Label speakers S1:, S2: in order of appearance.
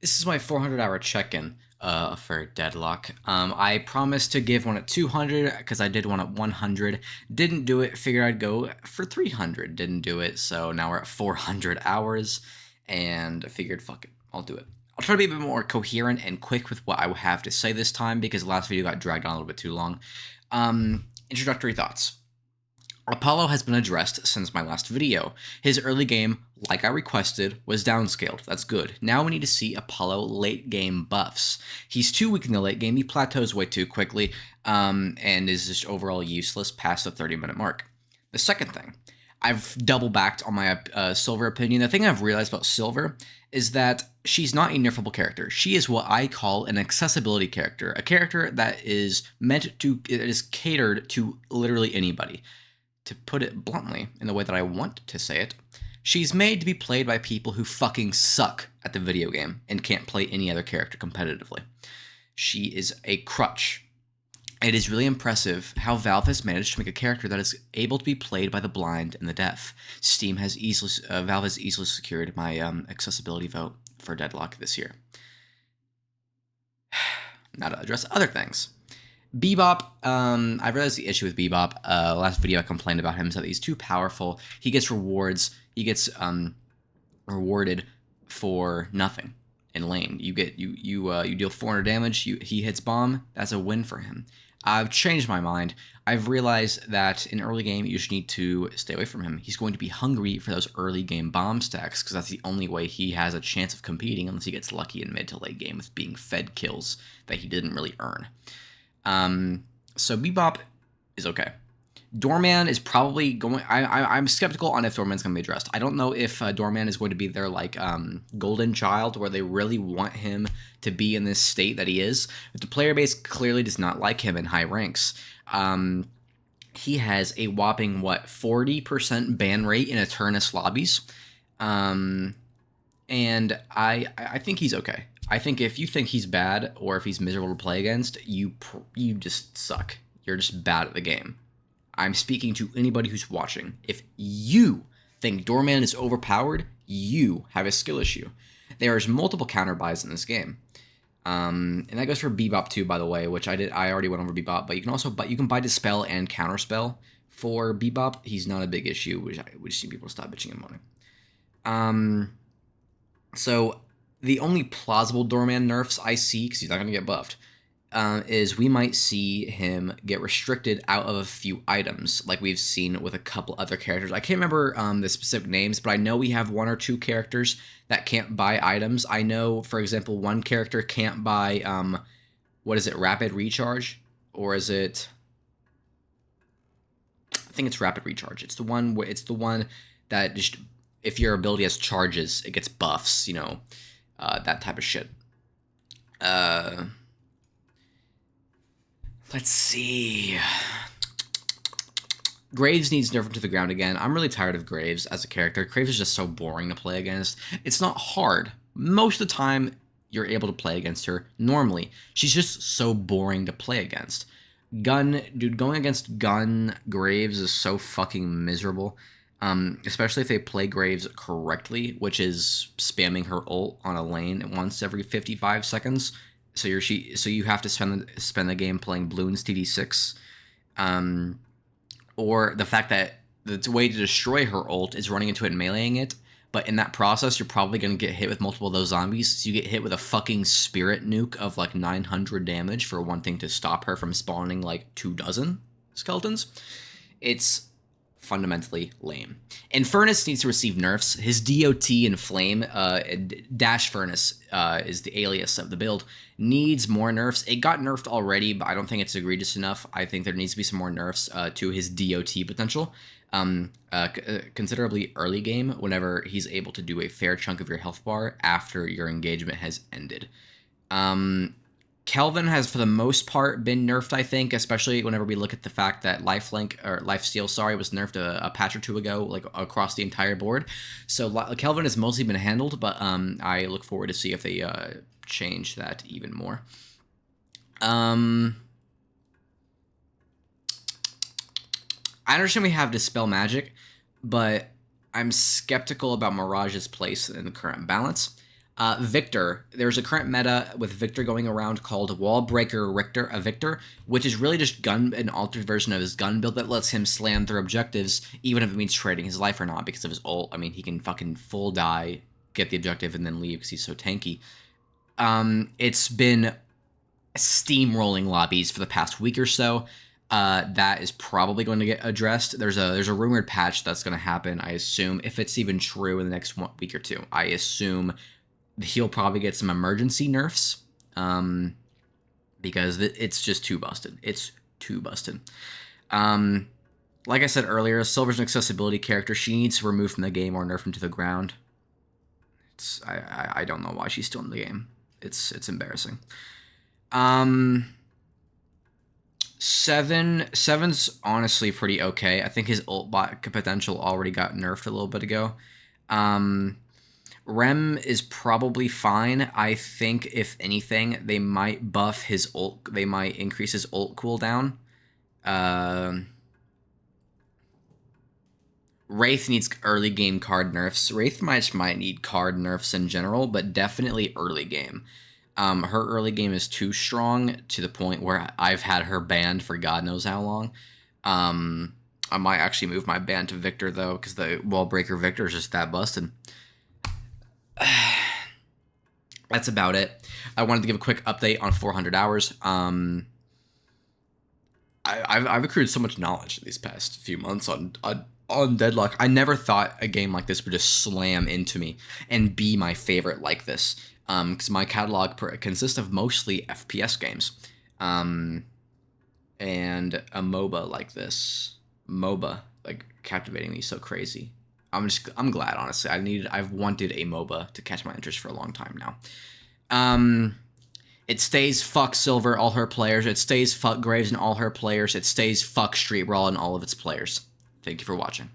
S1: This is my 400-hour check-in for Deadlock. I promised to give one at 200 because I did one at 100. Didn't do it. Figured I'd go for 300. Didn't do it. So now we're at 400 hours, and I figured, fuck it, I'll do it. I'll try to be a bit more coherent and quick with what I have to say this time because the last video got dragged on a little bit too long. Introductory thoughts. Apollo has been addressed since my last video. His early game, like I requested, was downscaled. That's good. Now we need to see Apollo late game buffs. He's too weak in the late game. He plateaus way too quickly and is just overall useless past the 30-minute mark. The second thing, I've double backed on my Silver opinion. The thing I've realized about Silver is that she's not a nerfable character. She is what I call an accessibility character, a character that is meant to, it is catered to literally anybody. To put it bluntly, in the way that I want to say it, she's made to be played by people who fucking suck at the video game and can't play any other character competitively. She is a crutch. It is really impressive how Valve has managed to make a character that is able to be played by the blind and the deaf. Valve has easily secured my accessibility vote for Deadlock this year. Now to address other things. Bebop, I realized the issue with Bebop. Last video I complained about him is that he's too powerful. He gets rewards. He gets rewarded for nothing in lane. You deal 400 damage. He hits bomb. That's a win for him. I've changed my mind. I've realized that in early game you just need to stay away from him. He's going to be hungry for those early game bomb stacks because that's the only way he has a chance of competing unless he gets lucky in mid to late game with being fed kills that he didn't really earn. So Bebop is okay. Doorman is probably going. I'm skeptical on if Doorman's going to be addressed. I don't know if Doorman is going to be their like golden child where they really want him to be in this state that he is. But the player base clearly does not like him in high ranks. He has a whopping 40% ban rate in Eternus lobbies, and I think he's okay. I think if you think he's bad or if he's miserable to play against, you just suck. You're just bad at the game. I'm speaking to anybody who's watching. If you think Doorman is overpowered, you have a skill issue. There's multiple counter buys in this game. And that goes for Bebop too, by the way, which I already went over Bebop, but you can also buy Dispel and Counterspell for Bebop. He's not a big issue, which I would see people stop bitching and moaning. So the only plausible Doorman nerfs I see, because he's not going to get buffed, is we might see him get restricted out of a few items, like we've seen with a couple other characters. I can't remember the specific names, but I know we have one or two characters that can't buy items. I know, for example, one character can't buy, what is it, Rapid Recharge? Or is it... I think it's Rapid Recharge. It's the one that just, if your ability has charges, it gets buffs, you know, that type of shit. Let's see. Graves needs nerfed to the ground again. I'm really tired of Graves as a character. Graves is just so boring to play against. It's not hard. Most of the time, you're able to play against her normally. She's just so boring to play against. Dude, going against Graves is so fucking miserable. Especially if they play Graves correctly, which is spamming her ult on a lane once every 55 seconds. So you have to spend the game playing Bloons TD6, or the fact that the way to destroy her ult is running into it and meleeing it. But in that process, you're probably going to get hit with multiple of those zombies. So you get hit with a fucking spirit nuke of like 900 damage for wanting to stop her from spawning like 24 skeletons. It's fundamentally lame. And Furnace needs to receive nerfs. His DOT and Flame, Dash Furnace is the alias of the build, needs more nerfs. It got nerfed already, but I don't think it's egregious enough. I think there needs to be some more nerfs to his DOT potential. Considerably early game, whenever he's able to do a fair chunk of your health bar after your engagement has ended. Kelvin has, for the most part, been nerfed, I think, especially whenever we look at the fact that Lifesteal, was nerfed a patch or two ago, like across the entire board. So Kelvin has mostly been handled, but I look forward to see if they change that even more. I understand we have Dispel Magic, but I'm skeptical about Mirage's place in the current balance. Victor, there's a current meta with Victor going around called Wallbreaker Victor, which is really just an altered version of his gun build that lets him slam through objectives, even if it means trading his life or not, because of his ult. I mean, he can fucking full die, get the objective, and then leave because he's so tanky. It's been steamrolling lobbies for the past week or so. That is probably going to get addressed. There's a rumored patch that's going to happen, I assume, if it's even true in the next week or two. I assume he'll probably get some emergency nerfs, because it's just too busted. It's too busted. Like I said earlier, Silver's an accessibility character. She needs to remove from the game or nerf into the ground. I don't know why she's still in the game. It's embarrassing. Seven's honestly pretty okay. I think his ult bot potential already got nerfed a little bit ago. Rem is probably fine. I think if anything, they might buff his ult. They might increase his ult cooldown. Wraith needs early game card nerfs. Wraith might need card nerfs in general, but definitely early game. Her early game is too strong to the point where I've had her banned for God knows how long. I might actually move my ban to Victor, though, because the Wallbreaker Victor is just that busted. That's about it. I wanted to give a quick update on 400 hours. I've accrued so much knowledge these past few months on Deadlock. I never thought a game like this would just slam into me and be my favorite like this. Because my catalog consists of mostly FPS games, and a MOBA like this. MOBA, like, captivating me so crazy. I'm glad, honestly. I've wanted a MOBA to catch my interest for a long time now. It stays fuck Silver, all her players. It stays fuck Graves and all her players. It stays fuck Street Brawl and all of its players. Thank you for watching.